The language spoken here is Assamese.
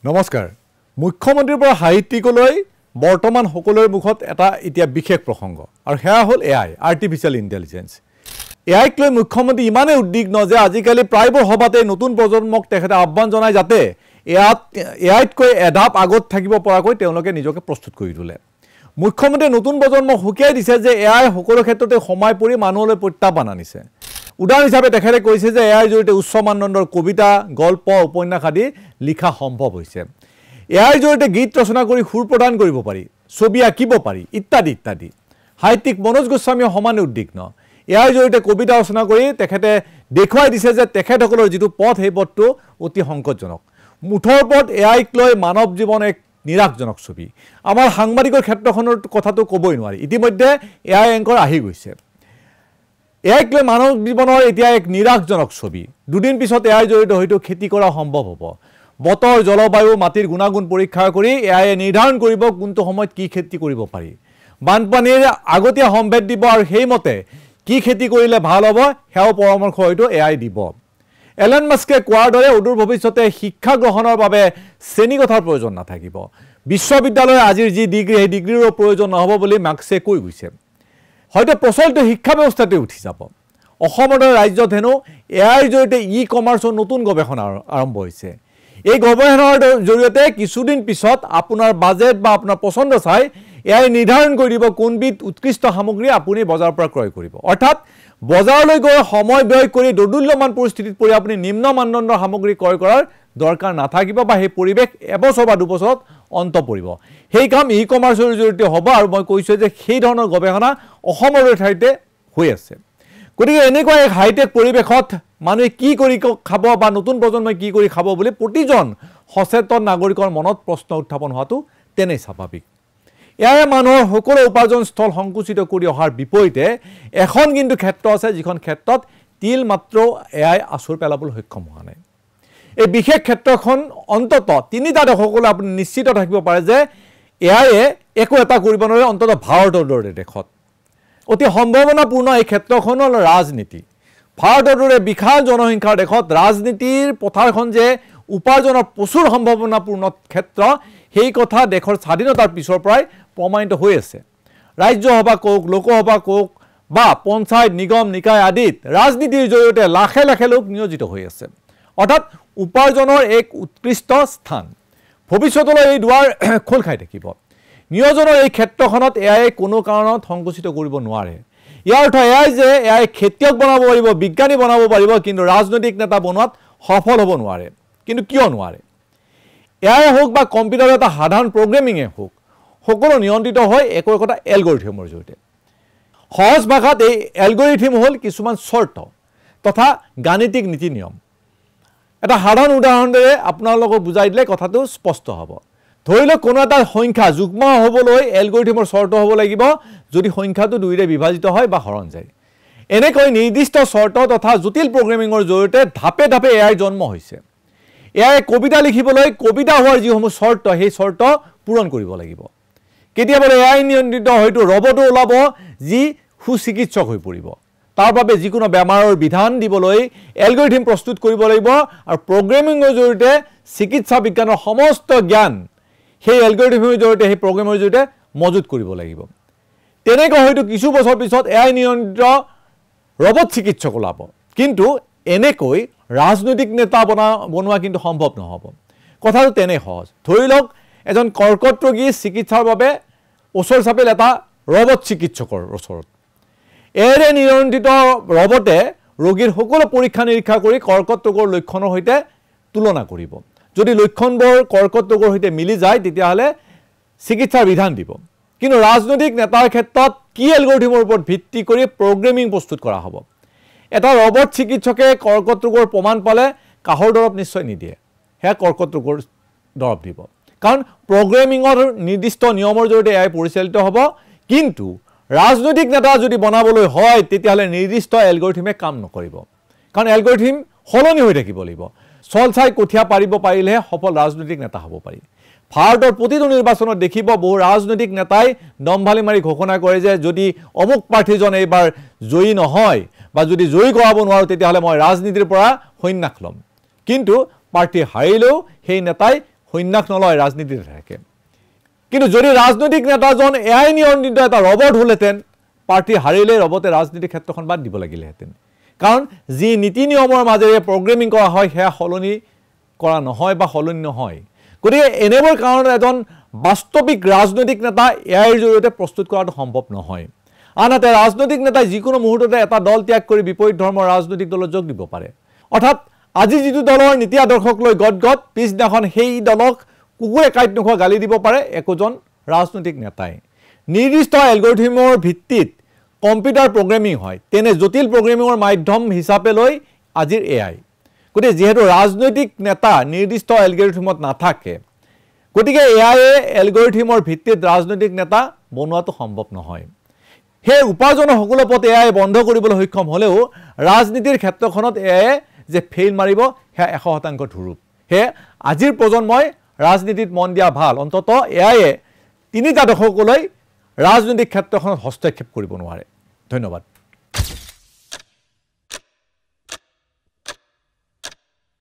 নমস্কাৰ মুখ্যমন্ত্ৰীৰ পৰা সাহিত্যিকলৈ বৰ্তমান সকলোৰে মুখত এটা এতিয়া বিশেষ প্ৰসংগ আৰু হেয়া হল এআই আৰ্টিফিচিয়েল ইন্টেলিজেন্স এআইক লৈ মুখ্যমন্ত্ৰী ইমানে উদ্বিগ্ন যে আজিকালি প্ৰায়বোৰ সভাতে নতুন প্ৰজন্মক তেখেতে আহ্বান জনাই যাতে এআইতকৈ এধাপ আগত থাকিব পৰাকৈ তেওঁলোকে নিজকে প্ৰস্তুত কৰি তোলে মুখ্যমন্ত্ৰীয়ে নতুন প্ৰজন্মক হুকিয়াই দিছে যে এআই সকলো ক্ষেত্ৰতে সময় পৰি মানুহলৈ প্ৰত্যাহ্বান আনিছে উদাহৰণ হিচাপে তেখেতে কৈছে যে এআইৰ জৰিয়তে উচ্চ মানদণ্ডৰ কবিতা গল্প উপন্যাস আদি লিখা সম্ভৱ হৈছে এআইৰ জৰিয়তে গীত ৰচনা কৰি সুৰ প্ৰদান কৰিব পাৰি ছবি আঁকিব পাৰি ইত্যাদি ইত্যাদি সাহিত্যিক মনোজ গোস্বামীয়ে সমানে উদ্বিগ্ন এআইৰ জৰিয়তে কবিতা ৰচনা কৰি তেখেতে দেখুৱাই দিছে যে তেখেতসকলৰ যিটো পথ সেই পথটো অতি সংকটজনক মুঠৰ ওপৰত এআইক লৈ মানৱ জীৱন এক নিৰাশজনক ছবি আমাৰ সাংবাদিকৰ ক্ষেত্ৰখনৰ কথাটো ক'বই নোৱাৰি ইতিমধ্যে এআই এংকৰ আহি গৈছে এআইক লৈ মানৱ জীৱনৰ এতিয়া এক নিৰাশজনক ছবি দুদিন পিছত এআইৰ জৰিয়তে হয়তো খেতি কৰা সম্ভৱ হ'ব বতৰ জলবায়ু মাটিৰ গুণাগুণ পৰীক্ষা কৰি এআইয়ে নিৰ্ধাৰণ কৰিব কোনটো সময়ত কি খেতি কৰিব পাৰি বানপানীৰ আগতীয়া সম্ভেদ দিব আৰু সেইমতে কি খেতি কৰিলে ভাল হ'ব হেও পৰামৰ্শ হয়তো এআই দিব এলন মাস্কে কোৱাৰ দৰে অদূৰ ভৱিষ্যতে শিক্ষা গ্ৰহণৰ বাবে শ্ৰেণীকোঠাৰ প্ৰয়োজন নাথাকিব বিশ্ববিদ্যালয়ৰ আজিৰ যি ডিগ্ৰী সেই ডিগ্ৰীৰো প্ৰয়োজন নহ'ব বুলি মাস্কে কৈ গৈছে হয়তো প্ৰচলিত শিক্ষা ব্যৱস্থাতে উঠি যাব অসমৰ ৰাজ্যত হেনো এআইৰ জৰিয়তে ই-কমাৰ্চৰ নতুন গৱেষণা আৰম্ভ হৈছে এই গৱেষণাৰ জৰিয়তে কিছুদিন পিছত আপোনাৰ বাজেট বা আপোনাৰ পছন্দ চাই এআই নিৰ্ধাৰণ কৰি দিব কোনবিধ উৎকৃষ্ট সামগ্ৰী আপুনি বজাৰৰ পৰা ক্ৰয় কৰিব অৰ্থাৎ বজাৰলৈ গৈ সময় ব্যয় কৰি দোদুল্যমান পৰিস্থিতিত পৰি আপুনি নিম্ন মানদণ্ডৰ সামগ্ৰী ক্ৰয় কৰাৰ দৰকাৰ নাথাকিব বা সেই পৰিৱেশ এবছৰ বা দুবছৰত অন্ত পৰিব সেই কাম ই-কমাৰ্চৰ জৰিয়তে হ'ব আৰু মই কৈছোঁ যে সেই ধৰণৰ গৱেষণা অসমৰ ঠাইতে হৈ আছে গতিকে এনেকুৱা এক হাইটেক পৰিৱেশত মানুহে কি কৰি খাব বা নতুন প্ৰজন্মই কি কৰি খাব বুলি প্ৰতিজন সচেতন নাগৰিকৰ মনত প্ৰশ্ন উত্থাপন হোৱাটো তেনেই স্বাভাৱিক এয়াই মানুহৰ সকলো উপাৰ্জনস্থল সংকুচিত কৰি অহাৰ বিপৰীতে এখন কিন্তু ক্ষেত্ৰ আছে যিখন ক্ষেত্ৰত তিল মাত্ৰ এআই আচুৰ পেলাবলৈ সক্ষম হোৱা নাই এই বিশেষ ক্ষেত্ৰখন অন্তত তিনিটা দশকলৈ আপুনি নিশ্চিত থাকিব পাৰে যে এআইয়ে একো এটা কৰিব নোৱাৰে অন্তত ভাৰতৰ দৰে দেশত অতি সম্ভাৱনাপূৰ্ণ এই ক্ষেত্ৰখন হ'ল ৰাজনীতি ভাৰতৰ দৰে বিশাল জনসংখ্যাৰ দেশত ৰাজনীতিৰ পথাৰখন যে উপাৰ্জনৰ প্ৰচুৰ সম্ভাৱনাপূৰ্ণ ক্ষেত্ৰ সেই কথা দেশৰ স্বাধীনতাৰ পিছৰ পৰাই প্ৰমাণিত হৈ আছে ৰাজ্যসভা কওক লোকসভা কওক বা পঞ্চায়ত নিগম নিকায় আদিত ৰাজনীতিৰ জৰিয়তে লাখে লাখে লোক নিয়োজিত হৈ আছে অৰ্থাৎ উপাৰ্জনৰ এক উৎকৃষ্ট স্থান ভৱিষ্যতলৈ এই দুৱাৰ খোল খাই থাকিব নিয়োজনৰ এই ক্ষেত্ৰখনত এআই কোনো কাৰণত সংকুচিত কৰিব নোৱাৰে ইয়াৰ অৰ্থ এআই যে এআই খেতিয়ক বনাব পাৰিব বিজ্ঞানী বনাব পাৰিব কিন্তু ৰাজনৈতিক নেতা বনোৱাত সফল হ'ব নোৱাৰে কিন্তু কিয় নোৱাৰে এআই হওক বা কম্পিউটাৰৰ এটা সাধাৰণ প্ৰগ্ৰেমিঙে হওক সকলো নিয়ন্ত্ৰিত হয় একো একোটা এলগৰিথমৰ জৰিয়তে সহজ ভাষাত এই এলগৰিথম হ'ল কিছুমান চৰ্ত তথা গাণিতিক নীতি নিয়ম এটা সাধাৰণ উদাহৰণেৰে আপোনালোকক বুজাই দিলে কথাটো স্পষ্ট হ'ব ধৰি লওক কোনো এটা সংখ্যা যুগ্ম হ'বলৈ এলগৰিথমৰ চৰ্ত হ'ব লাগিব যদি সংখ্যাটো দুইৰে বিভাজিত হয় বা হৰণ যায় এনেকৈ নিৰ্দিষ্ট চৰ্ত তথা জটিল প্ৰগ্ৰেমিঙৰ জৰিয়তে ধাপে ধাপে এআই জন্ম হৈছে এআই কবিতা লিখিবলৈ কবিতা হোৱাৰ যিসমূহ চৰ্ত সেই চৰ্ত পূৰণ কৰিব লাগিব কেতিয়াবা এআই নিয়ন্ত্ৰিত হয়তো ৰবটো ওলাব যি সুচিকিৎসক হৈ পৰিব তাৰ বাবে যিকোনো বেমাৰৰ বিধান দিবলৈ এলগৰিথম প্ৰস্তুত কৰিব লাগিব আৰু প্ৰগ্ৰেমিঙৰ জৰিয়তে চিকিৎসা বিজ্ঞানৰ সমস্ত জ্ঞান সেই এলগৰিথমৰ জৰিয়তে সেই প্ৰগ্ৰেমৰ জৰিয়তে মজুত কৰিব লাগিব তেনেকৈ হয়তো কিছু বছৰ পিছত এআই নিয়ন্ত্ৰিত ৰবট চিকিৎসক ওলাব কিন্তু এনেকৈ ৰাজনৈতিক নেতা বনোৱা কিন্তু সম্ভৱ নহ'ব কথাটো তেনে সহজ ধৰি লওক এজন কৰ্কট ৰোগী চিকিৎসাৰ বাবে ওচৰ চাপিল এটা ৰবট চিকিৎসকৰ ওচৰত এৰে নিয়ন্ত্ৰিত ৰবটে ৰোগীৰ সকলো পৰীক্ষা নিৰীক্ষা কৰি কৰ্কট ৰোগৰ লক্ষণৰ সৈতে তুলনা কৰিব যদি লক্ষণবোৰ কৰ্কট ৰোগৰ সৈতে মিলি যায় তেতিয়াহ'লে চিকিৎসাৰ বিধান দিব কিন্তু ৰাজনৈতিক নেতাৰ ক্ষেত্ৰত কি এলগৰিথমৰ ওপৰত ভিত্তি কৰি প্ৰগ্ৰেমিং প্ৰস্তুত কৰা হ'ব এটা ৰবট চিকিৎসকে কৰ্কট ৰোগৰ প্ৰমাণ পালে কাহৰ দৰৱ নিশ্চয় নিদিয়ে সেয়া কৰ্কট ৰোগৰ দৰৱ দিব কাৰণ প্ৰগ্ৰেমিঙৰ নিৰ্দিষ্ট নিয়মৰ জৰিয়তে এআই পৰিচালিত হ'ব কিন্তু ৰাজনৈতিক নেতা যদি বনাবলৈ হয় তেতিয়াহ'লে নিৰ্দিষ্ট এলগৰিথমে কাম নকৰিব কাৰণ এলগৰিথম সলনি হৈ থাকিব লাগিব চল চাই কঠীয়া পাৰিব পাৰিলেহে সফল ৰাজনৈতিক নেতা হ'ব পাৰি ভাৰতৰ প্ৰতিটো নিৰ্বাচনত দেখিব বহু ৰাজনৈতিক নেতাই দম্ভালি মাৰি ঘোষণা কৰে যে যদি অমুক প্ৰাৰ্থীজন এইবাৰ জয়ী নহয় বা যদি জয়ী কৰাব নোৱাৰো তেতিয়াহ'লে মই ৰাজনীতিৰ পৰা সন্যাস ল'ম কিন্তু পাৰ্টি হাৰিলেও সেই নেতাই সন্ন্যাস নলয় ৰাজনীতিতে থাকে কিন্তু যদি ৰাজনৈতিক নেতাজন এআই নিয়ন্ত্ৰিত এটা ৰবট হ'লহেঁতেন পাৰ্টি হাৰিলে ৰবটে ৰাজনীতিক ক্ষেত্ৰখন বাদ দিব লাগিলেহেঁতেন কাৰণ যি নীতি নিয়মৰ মাজেৰে প্ৰগ্ৰেমিং কৰা হয় সেয়া সলনি কৰা নহয় বা সলনি নহয় গতিকে এনেবোৰ কাৰণে এজন বাস্তৱিক ৰাজনৈতিক নেতা এআইৰ জৰিয়তে প্ৰস্তুত কৰাটো সম্ভৱ নহয় আনহাতে ৰাজনৈতিক নেতাই যিকোনো মুহূৰ্ততে এটা দল ত্যাগ কৰি বিপৰীত ধৰ্মৰ ৰাজনৈতিক দলত যোগ দিব পাৰে অৰ্থাৎ আজি যিটো দলৰ নীতি আদৰ্শক লৈ গদগদ পিছদিনাখন সেই দলক কুকুৰে কাঁইট নোখোৱা গালি দিব পাৰে একোজন ৰাজনৈতিক নেতাই নিৰ্দিষ্ট এলগৰিথমৰ ভিত্তিত কম্পিউটাৰ প্ৰগ্ৰেমিং হয় তেনে জটিল প্ৰগ্ৰেমিঙৰ মাধ্যম হিচাপে লৈ আজিৰ এআই গতিকে যিহেতু ৰাজনৈতিক নেতা নিৰ্দিষ্ট এলগৰিথমত নাথাকে গতিকে এআইয়ে এলগৰিথমৰ ভিত্তিত ৰাজনৈতিক নেতা বনোৱাটো সম্ভৱ নহয় সেই উপাৰ্জনৰ সকলো পথ এআই বন্ধ কৰিবলৈ সক্ষম হ'লেও ৰাজনীতিৰ ক্ষেত্ৰখনত এআইয়ে যে ফেইল মাৰিব সেয়া 100% ধুৰুপ হে আজিৰ প্ৰজন্মই ৰাজনীতিত মন দিয়া ভাল অন্ততঃ এআইয়ে তিনিটা দশকলৈ ৰাজনৈতিক ক্ষেত্ৰখনত হস্তক্ষেপ কৰিব নোৱাৰে ধন্যবাদ